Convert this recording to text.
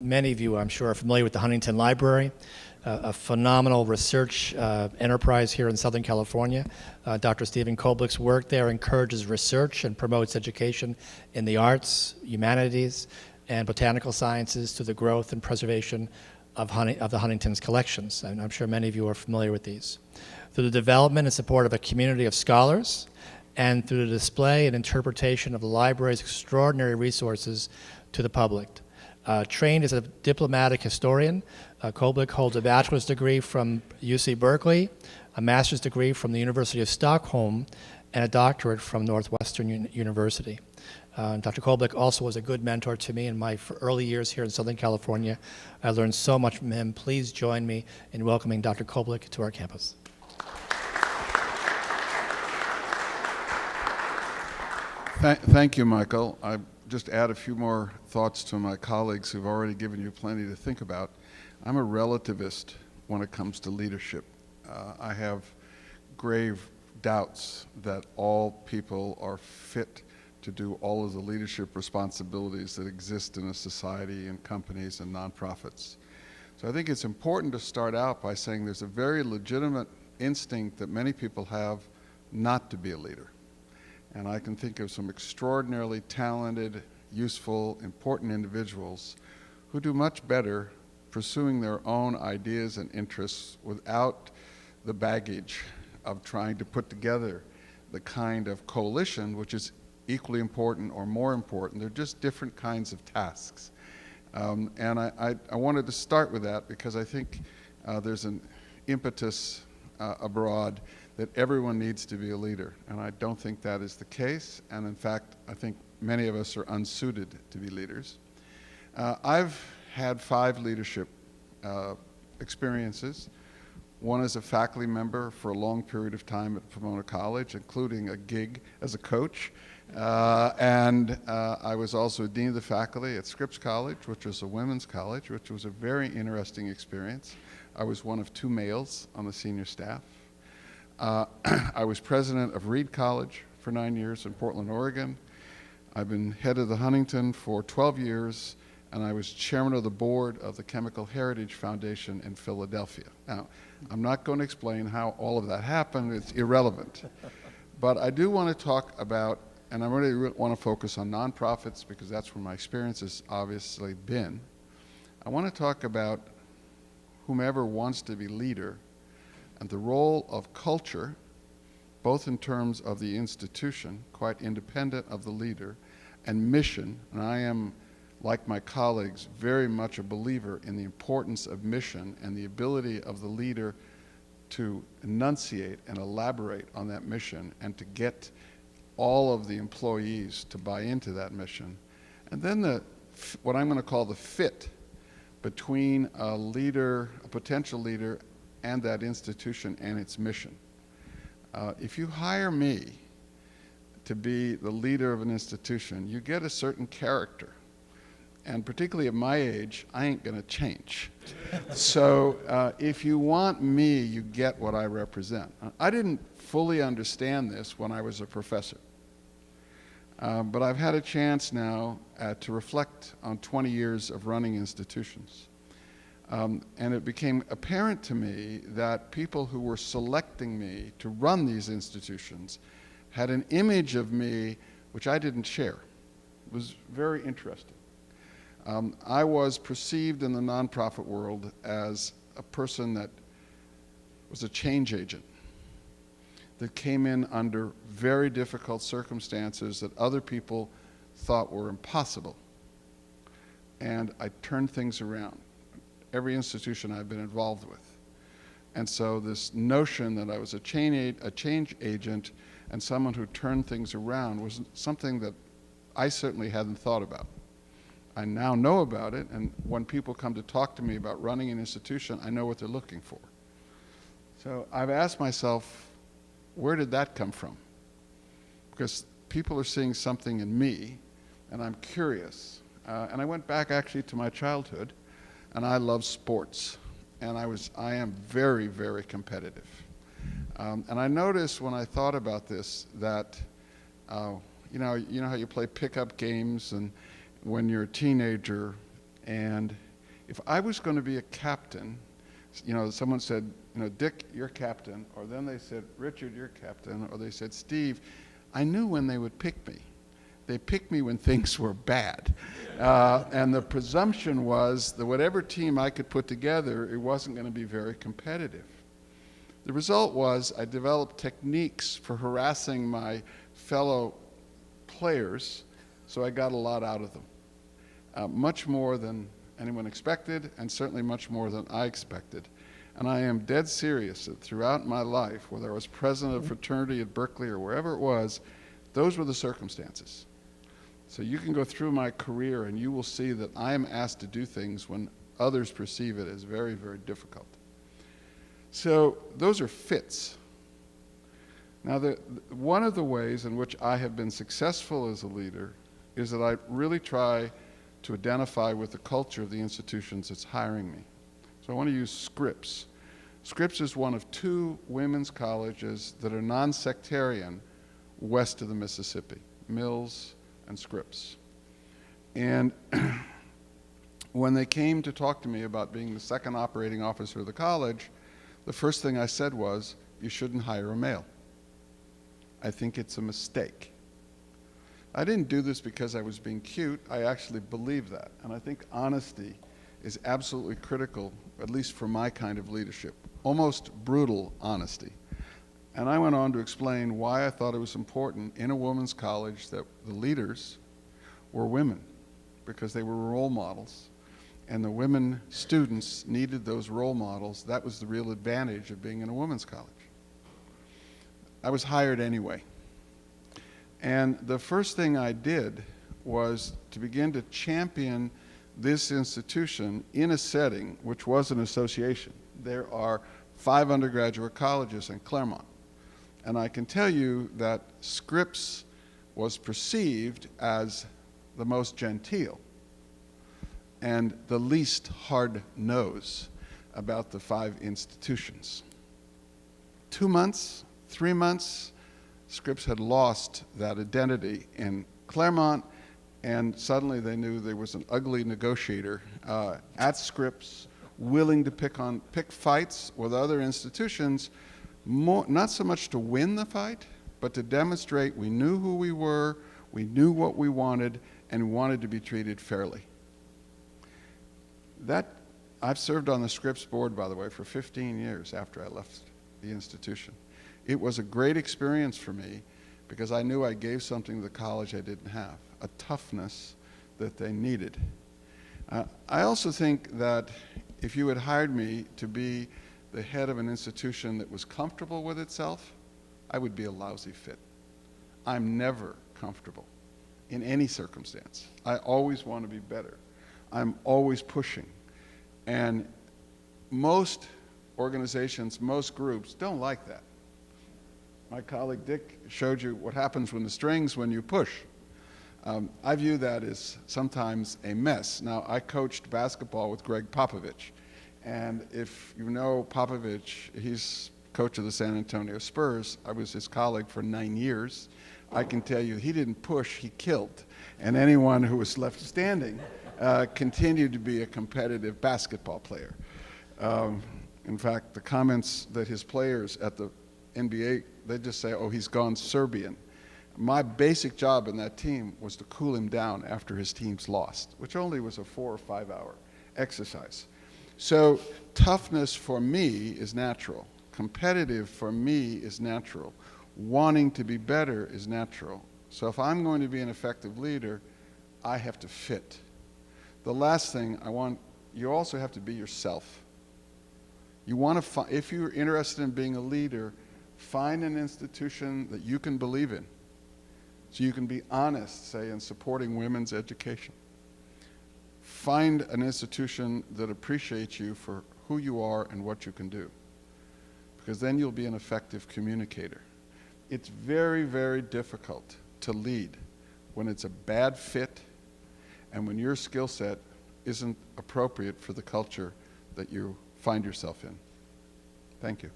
Many of you, I'm sure, are familiar with the Huntington Library, a phenomenal research enterprise here in Southern California. Dr. Steven Koblik's work there encourages research and promotes education in the arts, humanities, and botanical sciences through the growth and preservation of the Huntington's collections. And I'm sure many of you are familiar with these. Through the development and support of a community of scholars, and through the display and interpretation of the library's extraordinary resources to the public. Trained as a diplomatic historian, Koblik holds a bachelor's degree from UC Berkeley, a master's degree from the University of Stockholm, and a doctorate from Northwestern University. Dr. Koblik also was a good mentor to me in my early years here in Southern California. I learned so much from him. Please join me in welcoming Dr. Koblik to our campus. Thank you, Michael. I just add a few more thoughts to my colleagues who've already given you plenty to think about. I'm a relativist when it comes to leadership. I have grave doubts that all people are fit to do all of the leadership responsibilities that exist in a society and companies and nonprofits. So I think it's important to start out by saying there's a very legitimate instinct that many people have not to be a leader. And I can think of some extraordinarily talented, useful, important individuals who do much better pursuing their own ideas and interests without the baggage of trying to put together the kind of coalition which is equally important or more important. They're just different kinds of tasks. And I wanted to start with that because I think there's an impetus abroad that everyone needs to be a leader, and I don't think that is the case, and in fact, I think many of us are unsuited to be leaders. I've had 5 leadership experiences. One as a faculty member for a long period of time at Pomona College, including a gig as a coach, and I was also a dean of the faculty at Scripps College, which was a women's college, which was a very interesting experience. I was one of 2 males on the senior staff. I was president of Reed College for 9 years in Portland, Oregon. I've been head of the Huntington for 12 years, and I was chairman of the board of the Chemical Heritage Foundation in Philadelphia. Now, I'm not going to explain how all of that happened. It's irrelevant. But I do want to talk about, and I really want to focus on nonprofits because that's where my experience has obviously been. I want to talk about whomever wants to be leader and the role of culture, both in terms of the institution, quite independent of the leader, and mission. And I am, like my colleagues, very much a believer in the importance of mission and the ability of the leader to enunciate and elaborate on that mission and to get all of the employees to buy into that mission. And then what I'm going to call the fit between a leader, a potential leader, and that institution and its mission. If you hire me to be the leader of an institution, you get a certain character. And particularly at my age, I ain't going to change. So if you want me, you get what I represent. I didn't fully understand this when I was a professor. But I've had a chance now to reflect on 20 years of running institutions. And it became apparent to me that people who were selecting me to run these institutions had an image of me which I didn't share. It was very interesting. I was perceived in the nonprofit world as a person that was a change agent that came in under very difficult circumstances that other people thought were impossible. And I turned things around. Every institution I've been involved with. And so this notion that I was a change agent and someone who turned things around was something that I certainly hadn't thought about. I now know about it, and when people come to talk to me about running an institution, I know what they're looking for. So I've asked myself, where did that come from? Because people are seeing something in me, and I'm curious. And I went back actually to my childhood. And I love sports, and I am very, very competitive. And I noticed when I thought about this that, you know how you play pickup games, and when you're a teenager, and If I was going to be a captain, someone said, Dick, you're captain, or then they said, Richard, you're captain, or they said, Steve, I knew when they would pick me. They picked me when things were bad. And the presumption was that whatever team I could put together, it wasn't going to be very competitive. The result was I developed techniques for harassing my fellow players, so I got a lot out of them. Much more than anyone expected, and certainly much more than I expected. And I am dead serious that throughout my life, whether I was president of a fraternity at Berkeley or wherever it was, those were the circumstances. So you can go through my career and you will see that I am asked to do things when others perceive it as very, very difficult. So those are fits. Now, one of the ways in which I have been successful as a leader is that I really try to identify with the culture of the institutions that's hiring me. So I want to use Scripps. Scripps is one of 2 women's colleges that are non-sectarian west of the Mississippi, Mills and Scripps. And when they came to talk to me about being the second operating officer of the college, the first thing I said was, you shouldn't hire a male. I think it's a mistake. I didn't do this because I was being cute. I actually believe that. And I think honesty is absolutely critical, at least for my kind of leadership, almost brutal honesty. And I went on to explain why I thought it was important in a women's college that the leaders were women, because they were role models. And the women students needed those role models. That was the real advantage of being in a women's college. I was hired anyway. And the first thing I did was to begin to champion this institution in a setting which was an association. There are 5 undergraduate colleges in Claremont. And I can tell you that Scripps was perceived as the most genteel and the least hard-nosed about the 5 institutions. 2 months, 3 months, Scripps had lost that identity in Claremont, and suddenly they knew there was an ugly negotiator at Scripps willing to pick fights with other institutions, not so much to win the fight, but to demonstrate we knew who we were, we knew what we wanted, and wanted to be treated fairly. I've served on the Scripps board, by the way, for 15 years after I left the institution. It was a great experience for me because I knew I gave something to the college I didn't have, a toughness that they needed. I also think that if you had hired me to be the head of an institution that was comfortable with itself, I would be a lousy fit. I'm never comfortable in any circumstance. I always want to be better. I'm always pushing. And most organizations, most groups don't like that. My colleague Dick showed you what happens when you push. I view that as sometimes a mess. Now, I coached basketball with Greg Popovich. And if you know Popovich, he's coach of the San Antonio Spurs. I was his colleague for 9 years. I can tell you he didn't push, he killed. And anyone who was left standing continued to be a competitive basketball player. In fact, the comments that his players at the NBA, they just say, oh, he's gone Serbian. My basic job in that team was to cool him down after his teams lost, which only was a 4 or 5 hour exercise. So toughness for me is natural. Competitive for me is natural. Wanting to be better is natural. So if I'm going to be an effective leader, I have to fit. The last thing you also have to be yourself. You want to if you're interested in being a leader, find an institution that you can believe in. So you can be honest, say, in supporting women's education. Find an institution that appreciates you for who you are and what you can do, because then you'll be an effective communicator. It's very, very difficult to lead when it's a bad fit and when your skill set isn't appropriate for the culture that you find yourself in. Thank you.